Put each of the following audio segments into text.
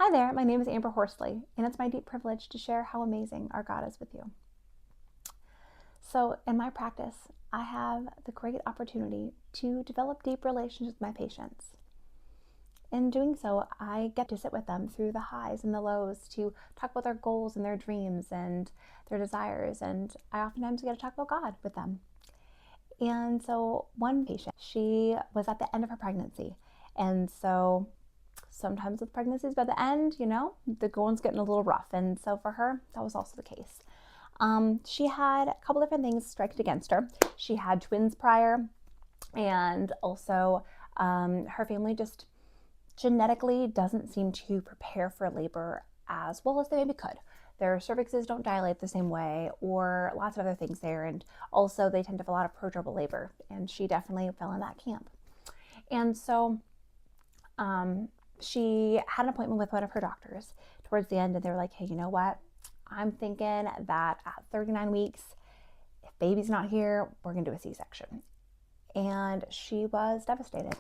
Hi there, my name is Amber Horsley, and it's my deep privilege to share how amazing our God is with you. So, in my practice, I have the great opportunity to develop deep relationships with my patients. In doing so, I get to sit with them through the highs and the lows to talk about their goals and their dreams and their desires, and I oftentimes get to talk about God with them. And so, one patient, she was at the end of her pregnancy, and so sometimes with pregnancies by the end, the going's getting a little rough. And so for her, that was also the case. She had a couple different things striked against her. She had twins prior, and also her family just genetically doesn't seem to prepare for labor as well as they maybe could. Their cervixes don't dilate the same way, or lots of other things there. And also, they tend to have a lot of prodromal labor, and she definitely fell in that camp. And so, she had an appointment with one of her doctors towards the end, and they were like, hey, you know what? I'm thinking that at 39 weeks, if baby's not here, we're going to do a C-section. And she was devastated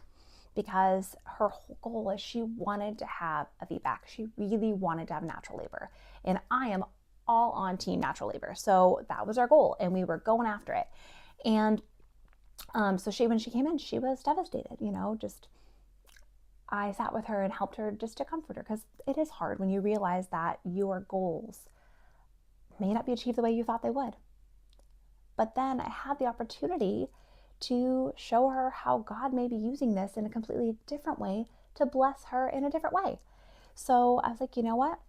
because her whole goal is she wanted to have a VBAC. She really wanted to have natural labor. And I am all on team natural labor. So that was our goal, and we were going after it. And so when she came in, she was devastated, I sat with her and helped her just to comfort her, because it is hard when you realize that your goals may not be achieved the way you thought they would. But then I had the opportunity to show her how God may be using this in a completely different way to bless her in a different way. So I was like, you know what?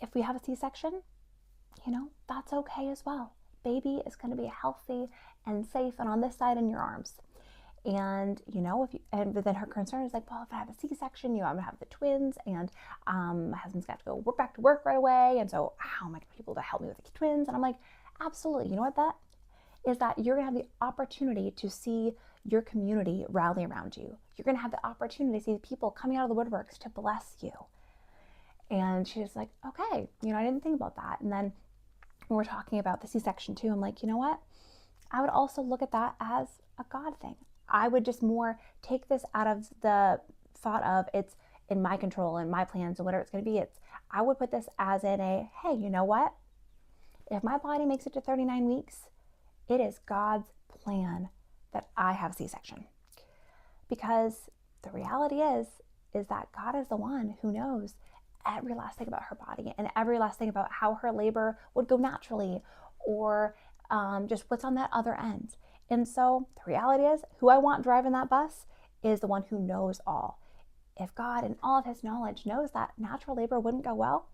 If we have a C-section, that's okay as well. Baby is going to be healthy and safe and on this side in your arms. And but then her concern is like, well, if I have a C-section, I'm gonna have the twins, and my husband's got to go back to work right away, and so how am I gonna be able to help me with the twins? And I'm like, absolutely. You know what that is? That you're gonna have the opportunity to see your community rally around you. You're gonna have the opportunity to see people coming out of the woodworks to bless you. And she's like, okay, I didn't think about that. And then when we're talking about the C-section too, I'm like, you know what? I would also look at that as a God thing. I would just more take this out of the thought of it's in my control and my plans and whatever it's going to be. I would put this as in a, hey, you know what? If my body makes it to 39 weeks, it is God's plan that I have C-section. Because the reality is that God is the one who knows every last thing about her body and every last thing about how her labor would go naturally, or just what's on that other end. And so the reality is, who I want driving that bus is the one who knows all. If God, in all of his knowledge, knows that natural labor wouldn't go well,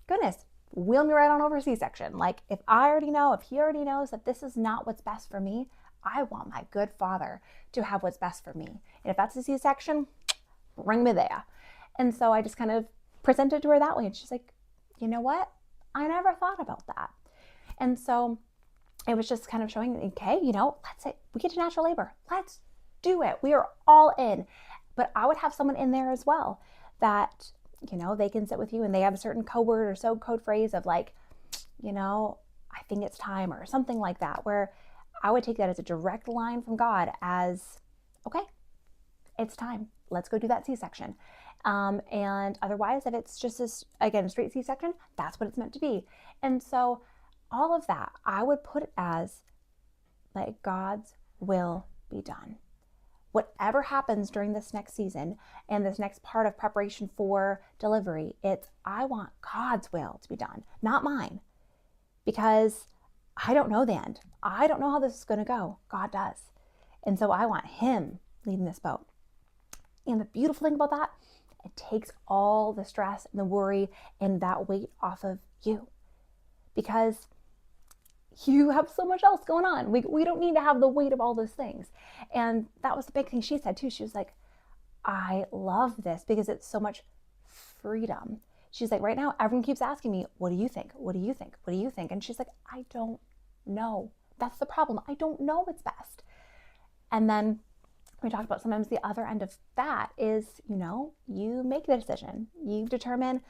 goodness, wheel me right on over C-section. Like, if he already knows that this is not what's best for me, I want my good Father to have what's best for me. And if that's a C-section, bring me there. And so I just kind of presented to her that way. And she's like, you know what? I never thought about that. And so it was just kind of showing, okay, let's say we get to natural labor. Let's do it. We are all in. But I would have someone in there as well that, they can sit with you and they have a certain code word or so code phrase of like, I think it's time, or something like that, where I would take that as a direct line from God as, okay, it's time. Let's go do that C-section. And otherwise, if it's just a straight C-section, that's what it's meant to be. And so all of that, I would put it as like God's will be done. Whatever happens during this next season and this next part of preparation for delivery, I want God's will to be done, not mine. Because I don't know the end. I don't know how this is going to go. God does. And so I want him leading this boat. And the beautiful thing about that, it takes all the stress and the worry and that weight off of you. Because you have so much else going on. We don't need to have the weight of all those things. And that was the big thing she said too. She was like, I love this because it's so much freedom. She's like, right now, everyone keeps asking me, what do you think? What do you think? What do you think? And she's like, I don't know. That's the problem. I don't know what's best. And then we talked about sometimes the other end of that is, you make the decision. You determine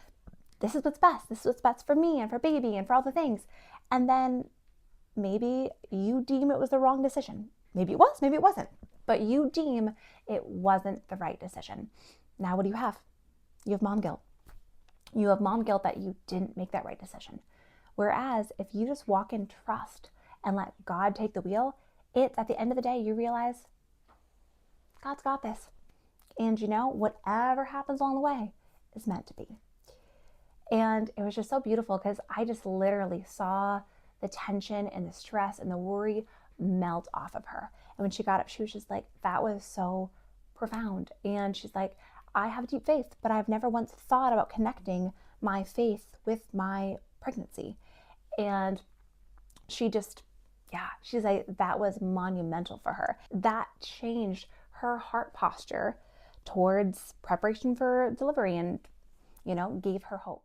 this is what's best. This is what's best for me and for baby and for all the things. And then maybe you deem it was the wrong decision. Maybe it was, maybe it wasn't. But you deem it wasn't the right decision. Now what do you have? You have mom guilt. You have mom guilt that you didn't make that right decision. Whereas if you just walk in trust and let God take the wheel, it's at the end of the day, you realize God's got this. And whatever happens along the way is meant to be. And it was just so beautiful because I just literally saw the tension and the stress and the worry melt off of her. And when she got up, she was just like, that was so profound. And she's like, I have deep faith, but I've never once thought about connecting my faith with my pregnancy. And she just, she's like, that was monumental for her. That changed her heart posture towards preparation for delivery and, gave her hope.